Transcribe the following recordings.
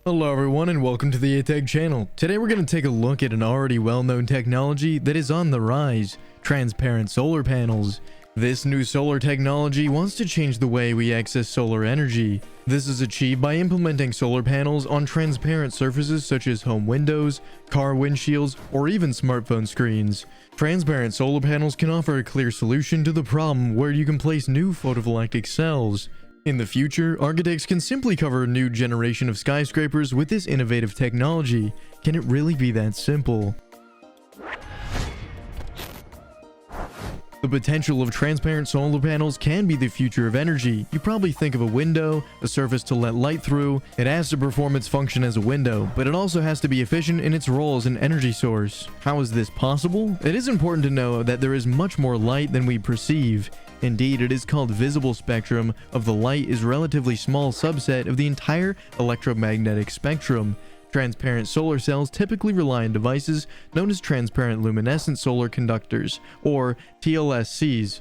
Hello everyone and welcome to the aTech channel. Today we're going to take a look at an already well-known technology that is on the rise: transparent solar panels. This new solar technology wants to change the way we access solar energy. This is achieved by implementing solar panels on transparent surfaces such as home windows, car windshields, or even smartphone screens. Transparent solar panels can offer a clear solution to the problem where you can place new photovoltaic cells. In the future, architects can simply cover a new generation of skyscrapers with this innovative technology. Can it really be that simple? The potential of transparent solar panels can be the future of energy. You probably think of a window, a surface to let light through. It has to perform its function as a window, but it also has to be efficient in its role as an energy source. How is this possible? It is important to know that there is much more light than we perceive. Indeed, it is called visible spectrum of the light is a relatively small subset of the entire electromagnetic spectrum. Transparent solar cells typically rely on devices known as transparent luminescent solar conductors, or TLSCs.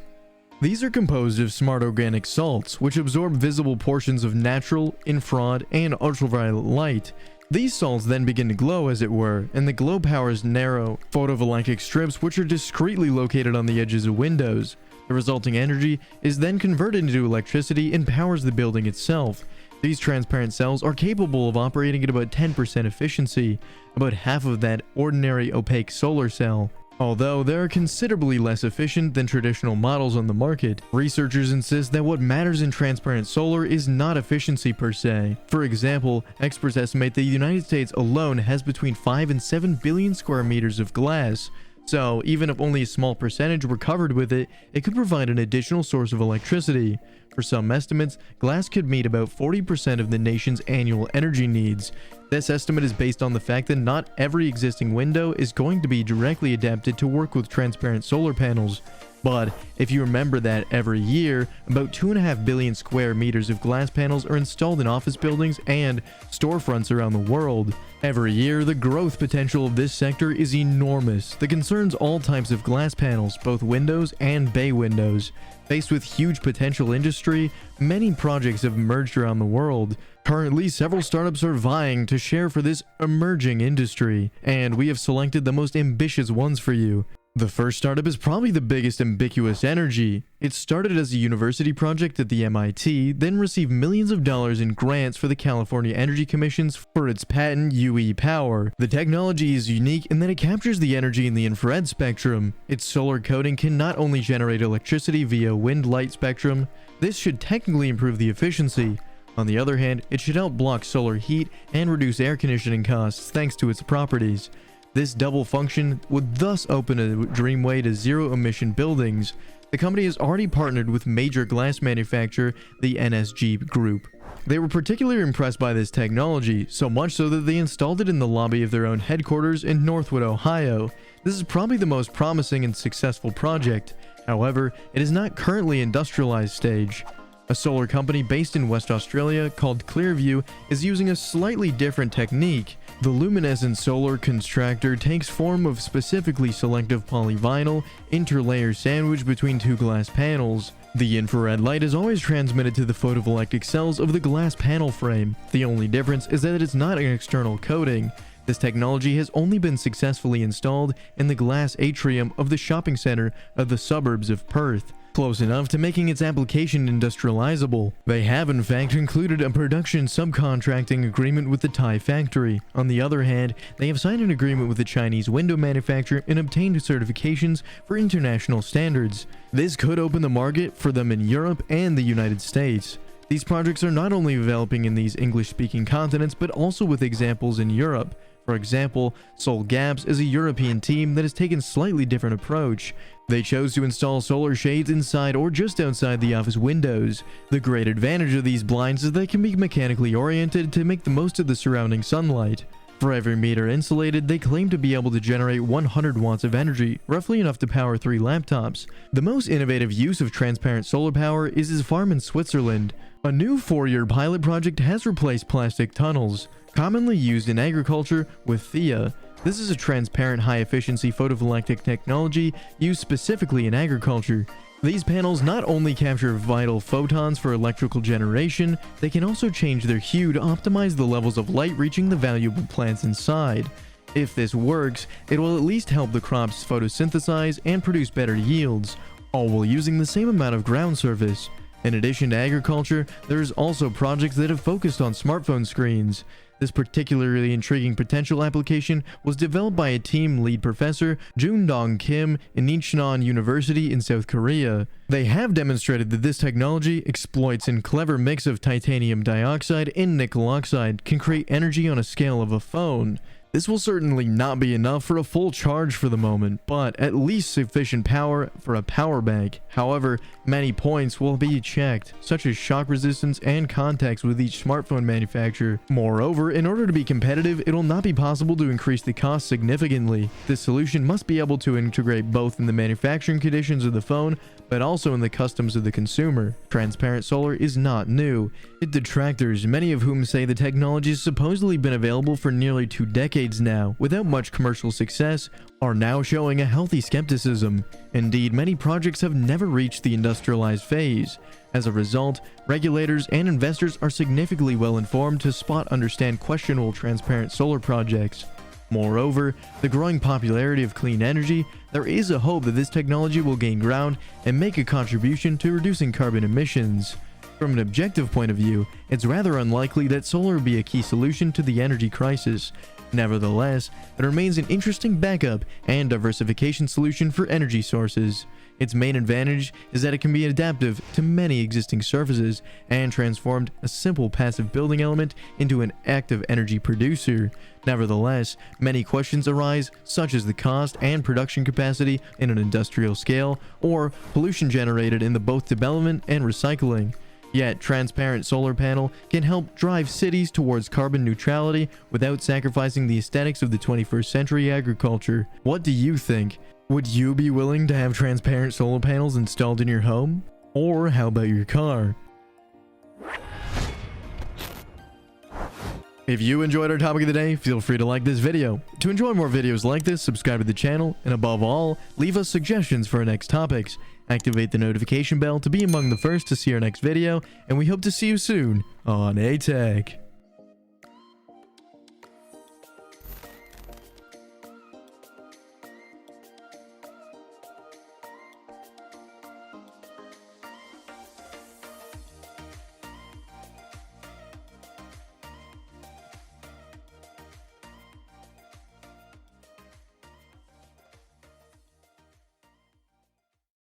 These are composed of smart organic salts, which absorb visible portions of natural, infrared, and ultraviolet light. These salts then begin to glow, as it were, and the glow powers narrow photovoltaic strips which are discreetly located on the edges of windows. The resulting energy is then converted into electricity and powers the building itself. These transparent cells are capable of operating at about 10% efficiency, about half of that ordinary opaque solar cell. Although they are considerably less efficient than traditional models on the market, researchers insist that what matters in transparent solar is not efficiency per se. For example, experts estimate the United States alone has between 5 and 7 billion square meters of glass. So, even if only a small percentage were covered with it, it could provide an additional source of electricity. For some estimates, glass could meet about 40% of the nation's annual energy needs. This estimate is based on the fact that not every existing window is going to be directly adapted to work with transparent solar panels. But if you remember that every year, about 2.5 billion square meters of glass panels are installed in office buildings and storefronts around the world. Every year, the growth potential of this sector is enormous that concerns all types of glass panels, both windows and bay windows. Faced with huge potential industry, many projects have emerged around the world. Currently, several startups are vying to share for this emerging industry, and we have selected the most ambitious ones for you. The first startup is probably the biggest: Ambiguous Energy. It started as a university project at the MIT, then received millions of dollars in grants for the California Energy Commissions for its patent UE Power. The technology is unique in that it captures the energy in the infrared spectrum. Its solar coating can not only generate electricity via wind light spectrum, this should technically improve the efficiency. On the other hand, it should help block solar heat and reduce air conditioning costs thanks to its properties. This double function would thus open a dream way to zero-emission buildings. The company has already partnered with major glass manufacturer, the NSG Group. They were particularly impressed by this technology, so much so that they installed it in the lobby of their own headquarters in Northwood, Ohio. This is probably the most promising and successful project. However, it is not currently industrialized stage. A solar company based in West Australia called Clearview is using a slightly different technique. The luminescent solar constructor takes form of specifically selective polyvinyl interlayer sandwiched between two glass panels. The infrared light is always transmitted to the photovoltaic cells of the glass panel frame. The only difference is that it's not an external coating. This technology has only been successfully installed in the glass atrium of the shopping center of the suburbs of Perth, close enough to making its application industrializable. They have in fact concluded a production subcontracting agreement with the Thai factory. On the other hand, they have signed an agreement with the Chinese window manufacturer and obtained certifications for international standards. This could open the market for them in Europe and the United States. These projects are not only developing in these English-speaking continents, but also with examples in Europe. For example, Sol Gaps is a European team that has taken a slightly different approach. They chose to install solar shades inside or just outside the office windows. The great advantage of these blinds is they can be mechanically oriented to make the most of the surrounding sunlight. For every meter insulated, they claim to be able to generate 100 watts of energy, roughly enough to power 3 laptops. The most innovative use of transparent solar power is his farm in Switzerland. A new 4-year pilot project has replaced plastic tunnels, commonly used in agriculture, with Thea. This is a transparent high-efficiency photovoltaic technology used specifically in agriculture. These panels not only capture vital photons for electrical generation, they can also change their hue to optimize the levels of light reaching the valuable plants inside. If this works, it will at least help the crops photosynthesize and produce better yields, all while using the same amount of ground surface. In addition to agriculture, there's also projects that have focused on smartphone screens. This particularly intriguing potential application was developed by a team lead professor, Joon-dong Kim, in Incheon University in South Korea. They have demonstrated that this technology exploits a clever mix of titanium dioxide and nickel oxide can create energy on a scale of a phone. This will certainly not be enough for a full charge for the moment, but at least sufficient power for a power bank. However, many points will be checked, such as shock resistance and contacts with each smartphone manufacturer. Moreover, in order to be competitive, it will not be possible to increase the cost significantly. This solution must be able to integrate both in the manufacturing conditions of the phone, but also in the customs of the consumer. Transparent solar is not new. Its detractors, many of whom say the technology has supposedly been available for nearly 2 decades now, without much commercial success, are now showing a healthy skepticism. Indeed, many projects have never reached the industrialized phase. As a result, regulators and investors are significantly well informed to understand questionable transparent solar projects. Moreover, the growing popularity of clean energy, there is a hope that this technology will gain ground and make a contribution to reducing carbon emissions. From an objective point of view, it's rather unlikely that solar will be a key solution to the energy crisis. Nevertheless, it remains an interesting backup and diversification solution for energy sources. Its main advantage is that it can be adaptive to many existing surfaces and transformed a simple passive building element into an active energy producer. Nevertheless, many questions arise, such as the cost and production capacity in an industrial scale, or pollution generated in both development and recycling. Yet, transparent solar panel can help drive cities towards carbon neutrality without sacrificing the aesthetics of the 21st century agriculture. What do you think? Would you be willing to have transparent solar panels installed in your home? Or how about your car? If you enjoyed our topic of the day, feel free to like this video. To enjoy more videos like this, subscribe to the channel, and above all, leave us suggestions for our next topics. Activate the notification bell to be among the first to see our next video, and we hope to see you soon on aTech.